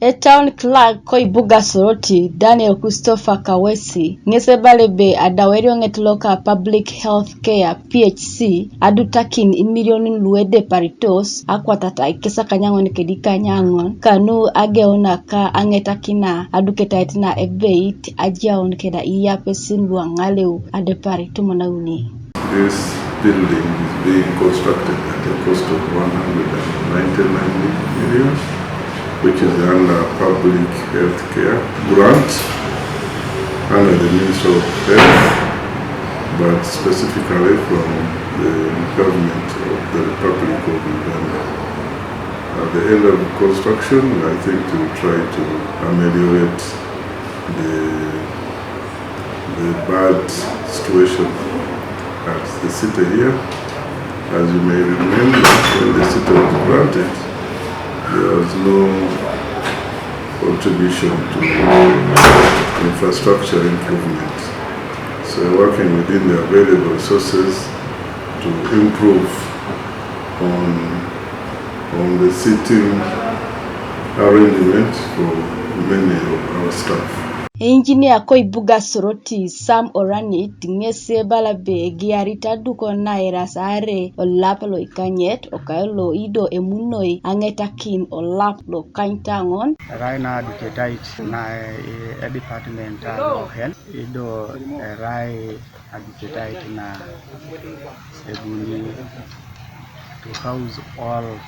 A town clerk Koibuga Soroti, Daniel Christopher Kawesi, Ngesebalebe Adawerio Ngetloka Public Health Care PHC, Adutakin in millionin luede paritos, Aquatata Kesa Kanyangon Kedika Nyangon, Kanu Ageonaka Angetakina, Aduketaitina Ebeit, Ajaon Keda Iyapiesin Angaleu, Adeparitumonauni. This building is being constructed at a cost of 199 million. Which is under public health care grant under the Ministry of Health, but specifically from the government of the Republic of Uganda. At the end of construction, I think to try to ameliorate the bad situation at the city here. As you may remember, when the city was granted, there was no contribution to infrastructure improvement. So we're working within the available resources to improve on the seating arrangement for many of our staff. Engineer Koibuga Soroti Sam Oranit ngese balabe giarita Aduko naira sare olaplo ikanyet okaelo ido emunoi Angetakin olaplo kaintangon Raina duketait na department of health ido rai duketait na ebuni to house all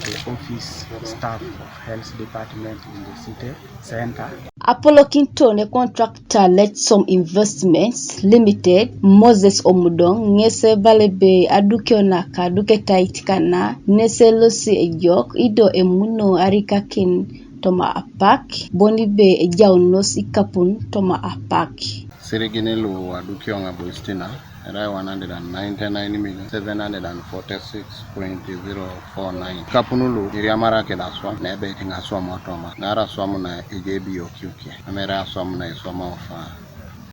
the office staff of health department in the city center. Apollo Kintone contractor led some investments limited Moses Omudong ngese balebe Aduko na kaduketait kana nese losi ejok ido emuno arikakin toma apak bonibe ejaunos ikapun toma apak Siriginelu Aduko nga boistina Rai 199,746.049. Kapunulu iriamara keda swam na ebe tinga swam otoma. Nara swam na ejebi okyuke. Amera swam na swam ofa.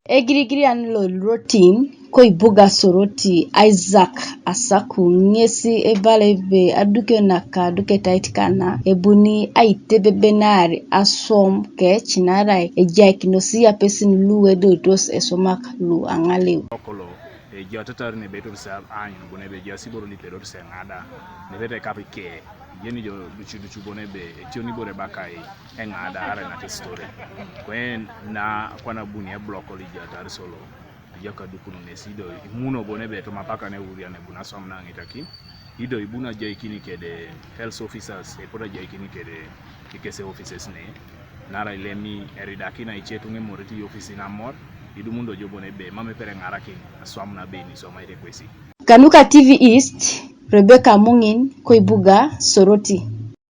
Egirigiri anlo routine Koibuga Soroti Isaac Asaku ngesi ebalebe Aduko na kaduketait kana ebuni aitebe benari asom ke chinarai ejaikinosi Iyapiesin luwe dos esomak lu Angaleu. Jototari ne beto sa anyu bonebe jasiboro li pero se ngada ne bete kapike yeni jo duchu bonebe tioni bore bakai engada ara na testore kwen na kwana buni e block li jotari solo joka dukunu ne sido imuno bonebe to mapaka ne uria ne buna somna ngitaki ido ibuna jaikini kede health officers e poda jaikini kede ikese officers ne nara ilemi eridakina ichetu nge moriti office na mor idumundo jobone be mame pere ngaraki aswamna be ni soma ire kwesi. Kanuka TV East Rebecca Mungin Koibuga Soroti.